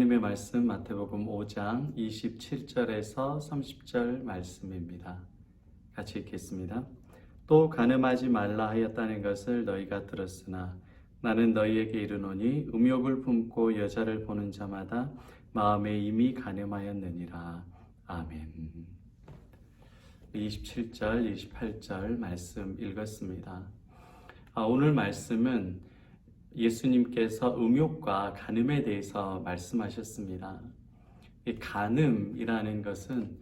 하나님의 말씀 마태복음 5장 27절에서 30절 말씀입니다. 같이 읽겠습니다. 또 간음하지 말라 하였다는 것을 너희가 들었으나 나는 너희에게 이르노니 음욕을 품고 여자를 보는 자마다 마음에 이미 간음하였느니라. 아멘. 27절, 28절 말씀 읽었습니다. 오늘 말씀은 예수님께서 음욕과 간음에 대해서 말씀하셨습니다. 이 간음이라는 것은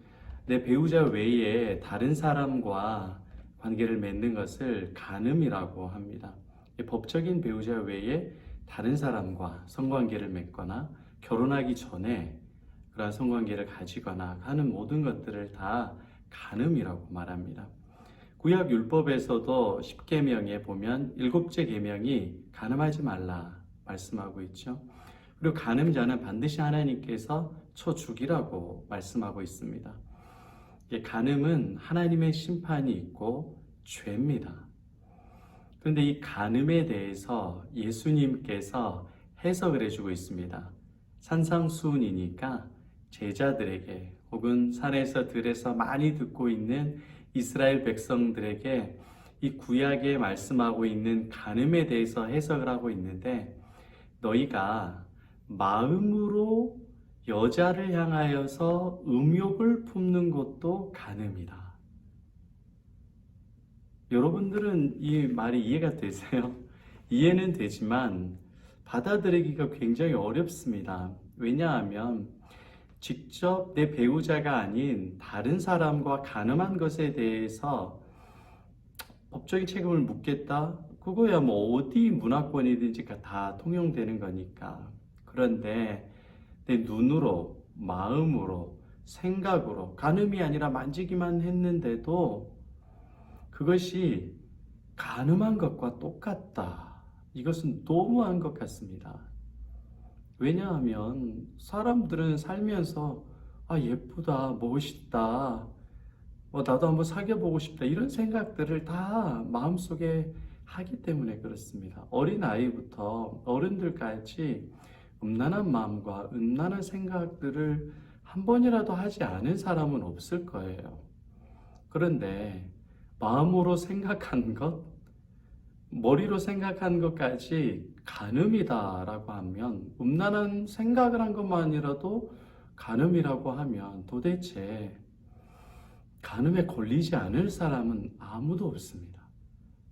내 배우자 외에 다른 사람과 관계를 맺는 것을 간음이라고 합니다. 법적인 배우자 외에 다른 사람과 성관계를 맺거나 결혼하기 전에 그러한 성관계를 가지거나 하는 모든 것들을 다 간음이라고 말합니다. 구약 율법에서도 10계명에 보면 7째 계명이 간음하지 말라 말씀하고 있죠. 그리고 간음자는 반드시 하나님께서 쳐 죽이라고 말씀하고 있습니다. 간음은 하나님의 심판이 있고 죄입니다. 그런데 이 간음에 대해서 예수님께서 해석을 해주고 있습니다. 산상수훈이니까 제자들에게 혹은 산에서 들에서 많이 듣고 있는 이스라엘 백성들에게 이 구약에 말씀하고 있는 간음에 대해서 해석을 하고 있는데, 너희가 마음으로 여자를 향하여서 음욕을 품는 것도 간음이다. 여러분들은 이 말이 이해가 되세요? 이해는 되지만 받아들이기가 굉장히 어렵습니다. 왜냐하면 직접 내 배우자가 아닌 다른 사람과 간음한 것에 대해서 법적인 책임을 묻겠다? 그거야 뭐 어디 문화권이든지 다 통용되는 거니까. 그런데 내 눈으로, 마음으로, 생각으로 간음이 아니라 만지기만 했는데도 그것이 간음한 것과 똑같다. 이것은 너무한 것 같습니다. 왜냐하면 사람들은 살면서 예쁘다, 멋있다, 나도 한번 사귀어보고 싶다 이런 생각들을 다 마음속에 하기 때문에 그렇습니다. 어린아이부터 어른들까지 음란한 마음과 음란한 생각들을 한 번이라도 하지 않은 사람은 없을 거예요. 그런데 마음으로 생각한 것, 머리로 생각한 것까지 간음이다라고 하면, 음란한 생각을 한 것만이라도 간음이라고 하면 도대체 간음에 걸리지 않을 사람은 아무도 없습니다.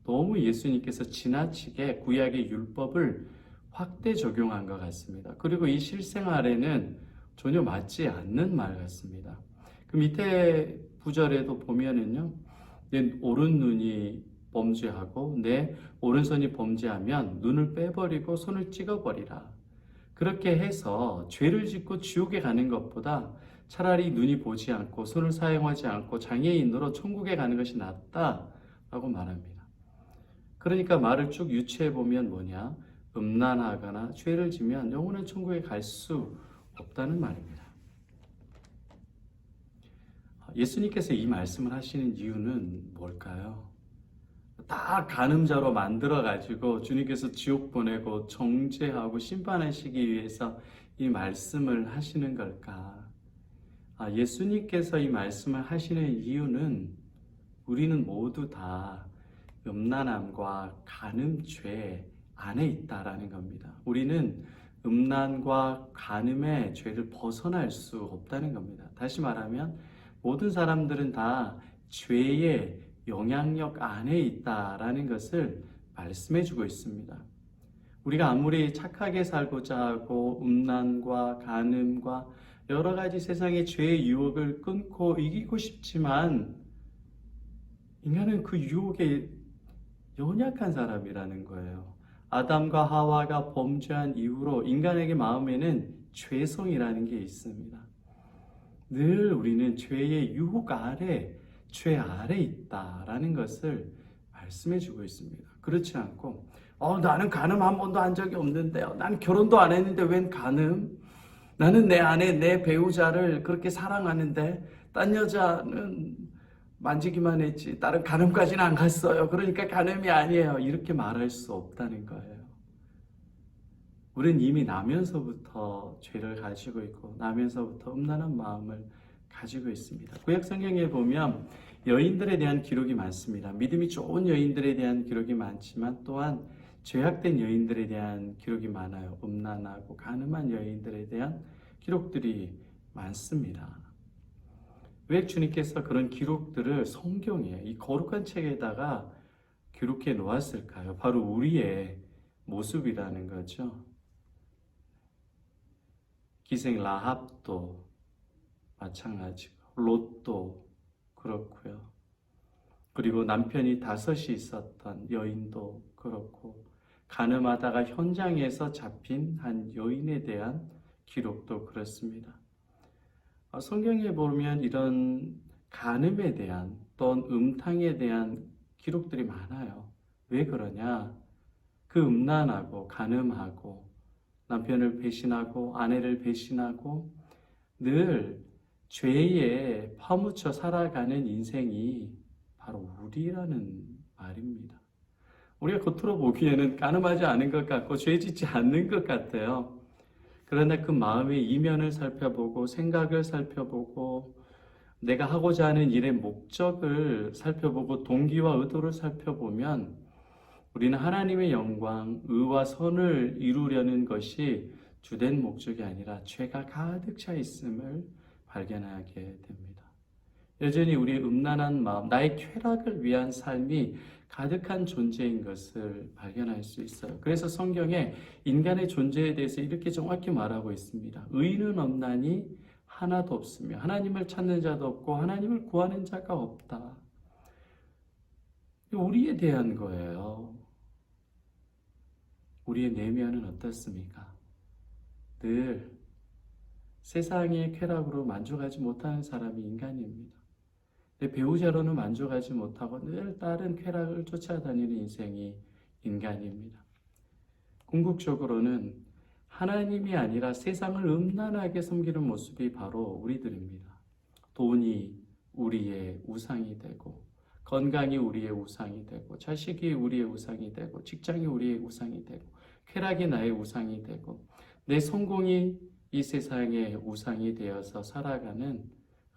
너무 예수님께서 지나치게 구약의 율법을 확대 적용한 것 같습니다. 그리고 이 실생활에는 전혀 맞지 않는 말 같습니다. 그 밑에 구절에도 보면은요, 내 오른 눈이 범죄하고 내 오른손이 범죄하면 눈을 빼버리고 손을 찍어버리라. 그렇게 해서 죄를 짓고 지옥에 가는 것보다 차라리 눈이 보지 않고 손을 사용하지 않고 장애인으로 천국에 가는 것이 낫다라고 말합니다. 그러니까 말을 쭉 유추해 보면 뭐냐? 음란하거나 죄를 지면 영원한 천국에 갈 수 없다는 말입니다. 예수님께서 이 말씀을 하시는 이유는 뭘까요? 다 간음자로 만들어가지고 주님께서 지옥 보내고 정죄하고 심판하시기 위해서 이 말씀을 하시는 걸까? 예수님께서 이 말씀을 하시는 이유는 우리는 모두 다 음란함과 간음죄 안에 있다라는 겁니다. 우리는 음란과 간음의 죄를 벗어날 수 없다는 겁니다. 다시 말하면 모든 사람들은 다 죄의 영향력 안에 있다라는 것을 말씀해 주고 있습니다. 우리가 아무리 착하게 살고자 하고 음란과 간음과 여러 가지 세상의 죄의 유혹을 끊고 이기고 싶지만 인간은 그 유혹에 연약한 사람이라는 거예요. 아담과 하와가 범죄한 이후로 인간에게 마음에는 죄성이라는 게 있습니다. 늘 우리는 죄의 유혹 아래, 죄 아래 있다라는 것을 말씀해 주고 있습니다. 그렇지 않고 나는 간음 한 번도 한 적이 없는데요. 나는 결혼도 안 했는데 웬 간음? 나는 내 아내, 내 배우자를 그렇게 사랑하는데 딴 여자는 만지기만 했지 다른 간음까지는 안 갔어요. 그러니까 간음이 아니에요. 이렇게 말할 수 없다는 거예요. 우리는 이미 나면서부터 죄를 가지고 있고 나면서부터 음란한 마음을 가지고 있습니다. 구약 성경에 보면 여인들에 대한 기록이 많습니다. 믿음이 좋은 여인들에 대한 기록이 많지만 또한 죄악된 여인들에 대한 기록이 많아요. 음란하고 간음한 여인들에 대한 기록들이 많습니다. 왜 주님께서 그런 기록들을 성경에 이 거룩한 책에다가 기록해 놓았을까요? 바로 우리의 모습이라는 거죠. 기생 라합도 마찬가지고 롯도 그렇고요. 그리고 남편이 5이 있었던 여인도 그렇고 간음하다가 현장에서 잡힌 한 여인에 대한 기록도 그렇습니다. 성경에 보면 이런 간음에 대한 또는 음탕에 대한 기록들이 많아요. 왜 그러냐? 그 음란하고 간음하고 남편을 배신하고 아내를 배신하고 늘 죄에 파묻혀 살아가는 인생이 바로 우리라는 말입니다. 우리가 겉으로 보기에는 간음하지 않은 것 같고 죄 짓지 않는 것 같아요. 그러나 그 마음의 이면을 살펴보고 생각을 살펴보고 내가 하고자 하는 일의 목적을 살펴보고 동기와 의도를 살펴보면 우리는 하나님의 영광, 의와 선을 이루려는 것이 주된 목적이 아니라 죄가 가득 차 있음을 발견하게 됩니다. 여전히 우리의 음란한 마음, 나의 쾌락을 위한 삶이 가득한 존재인 것을 발견할 수 있어요. 그래서 성경에 인간의 존재에 대해서 이렇게 정확히 말하고 있습니다. 의인은 없나니 하나도 없으며 하나님을 찾는 자도 없고 하나님을 구하는 자가 없다. 우리에 대한 거예요. 우리의 내면은 어떻습니까? 늘 세상의 쾌락으로 만족하지 못하는 사람이 인간입니다. 내 배우자로는 만족하지 못하고 늘 다른 쾌락을 쫓아다니는 인생이 인간입니다. 궁극적으로는 하나님이 아니라 세상을 음란하게 섬기는 모습이 바로 우리들입니다. 돈이 우리의 우상이 되고 건강이 우리의 우상이 되고 자식이 우리의 우상이 되고 직장이 우리의 우상이 되고 쾌락이 나의 우상이 되고 내 성공이 이 세상의 우상이 되어서 살아가는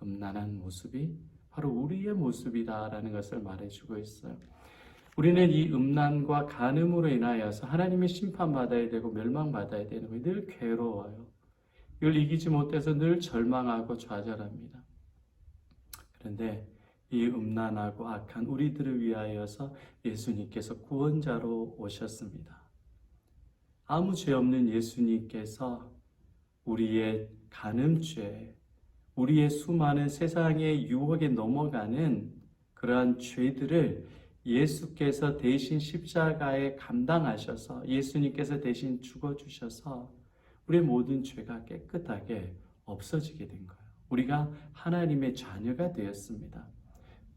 음란한 모습이 바로 우리의 모습이다라는 것을 말해주고 있어요. 우리는 이 음란과 간음으로 인하여서 하나님의 심판받아야 되고 멸망받아야 되는 거예요. 늘 괴로워요. 이걸 이기지 못해서 늘 절망하고 좌절합니다. 그런데 이 음란하고 악한 우리들을 위하여서 예수님께서 구원자로 오셨습니다. 아무 죄 없는 예수님께서 우리의 간음죄, 우리의 수많은 세상의 유혹에 넘어가는 그러한 죄들을 예수께서 대신 십자가에 감당하셔서 예수님께서 대신 죽어주셔서 우리의 모든 죄가 깨끗하게 없어지게 된 거예요. 우리가 하나님의 자녀가 되었습니다.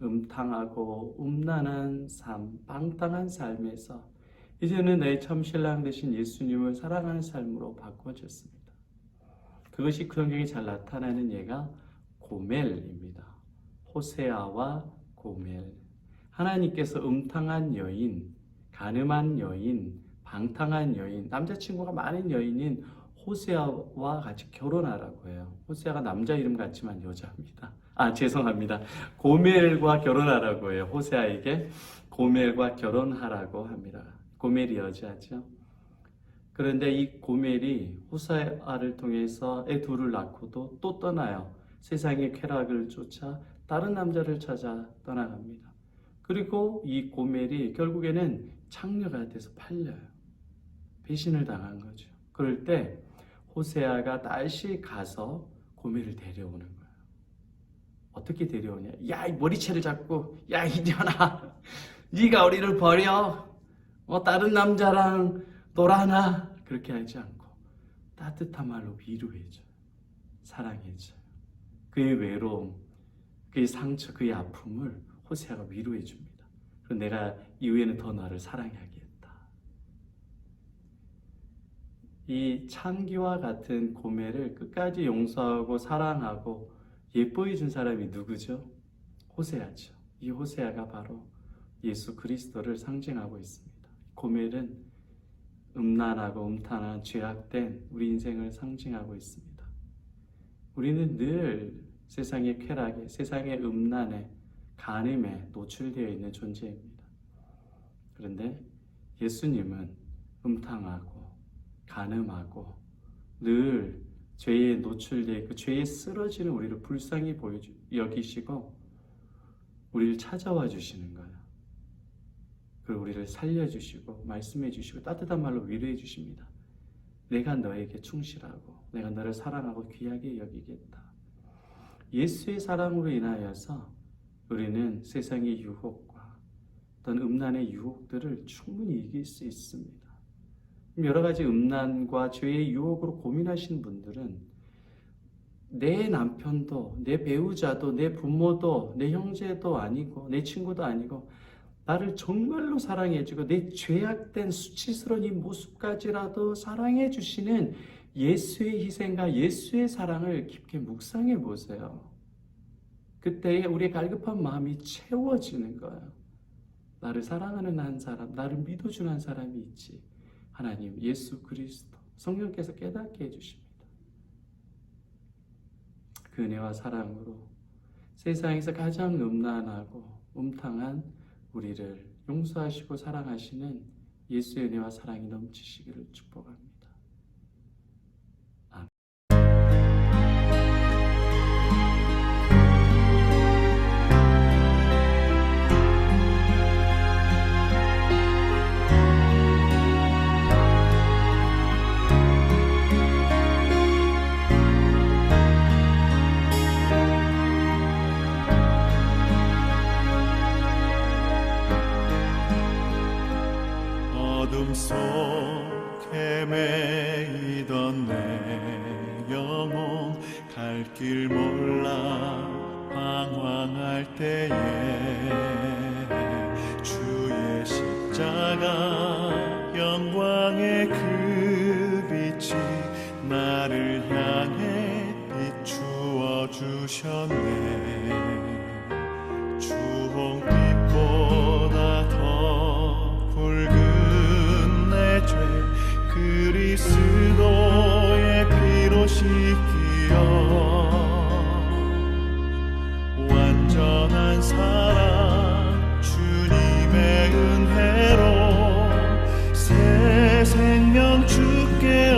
음탕하고 음란한 삶, 방탕한 삶에서 이제는 내 참 신랑 되신 예수님을 사랑하는 삶으로 바꿔졌습니다. 그것이 성경에 잘 나타나는 예가 고멜입니다. 호세아와 고멜. 하나님께서 음탕한 여인, 간음한 여인, 방탕한 여인, 남자친구가 많은 여인인 호세아와 같이 결혼하라고 해요. 호세아가 남자 이름 같지만 여자입니다. 죄송합니다. 고멜과 결혼하라고 해요. 호세아에게 고멜과 결혼하라고 합니다. 고멜이 여자죠. 그런데 이 고멜이 호세아를 통해서 애 둘을 낳고도 또 떠나요. 세상의 쾌락을 쫓아 다른 남자를 찾아 떠나갑니다. 그리고 이 고멜이 결국에는 창녀가 돼서 팔려요. 배신을 당한 거죠. 그럴 때 호세아가 다시 가서 고멜을 데려오는 거예요. 어떻게 데려오냐? 야, 이 머리채를 잡고, 야, 이년아, 네가 우리를 버려. 다른 남자랑 놀아나. 그렇게 하지 않고 따뜻한 말로 위로해줘요. 사랑해줘요. 그의 외로움, 그의 상처, 그의 아픔을 호세아가 위로해 줍니다. 그리고 내가 이후에는 더 너를 사랑하겠다. 이 창기와 같은 고멜을 끝까지 용서하고 사랑하고 예뻐해 준 사람이 누구죠? 호세아죠. 이 호세아가 바로 예수 그리스도를 상징하고 있습니다. 고멜은 음란하고 음탕한 죄악된 우리 인생을 상징하고 있습니다. 우리는 늘 세상의 쾌락에, 세상의 음란에, 간음에 노출되어 있는 존재입니다. 그런데 예수님은 음탕하고 간음하고 늘 죄에 노출되어 있고 죄에 쓰러지는 우리를 불쌍히 여기시고 우리를 찾아와 주시는 거예요. 그리고 우리를 살려주시고 말씀해 주시고 따뜻한 말로 위로해 주십니다. 내가 너에게 충실하고 내가 너를 사랑하고 귀하게 여기겠다. 예수의 사랑으로 인하여서 우리는 세상의 유혹과 어떤 음란의 유혹들을 충분히 이길 수 있습니다. 여러 가지 음란과 죄의 유혹으로 고민하시는 분들은 내 남편도, 내 배우자도, 내 부모도, 내 형제도 아니고 내 친구도 아니고 나를 정말로 사랑해주고 내 죄악된 수치스러운 이 모습까지라도 사랑해 주시는 예수의 희생과 예수의 사랑을 깊게 묵상해 보세요. 그때 우리의 갈급한 마음이 채워지는 거예요. 나를 사랑하는 한 사람, 나를 믿어주는 한 사람이 있지. 하나님, 예수 그리스도, 성령께서 깨닫게 해주십니다. 그 은혜와 사랑으로 세상에서 가장 음란하고 음탕한 우리를 용서하시고 사랑하시는 예수의 은혜와 사랑이 넘치시기를 축복합니다. 어둠 속에 매이던 내 영혼 갈 길 몰라 방황할 때에 주의 십자가 영광의 그 빛이 나를 향해 비추어 주셨네. 주홍빛보다 더 붉은 내 죄 그리스도의 피로 씻기어 완전한 사랑 주님의 은혜로 새 생명 주께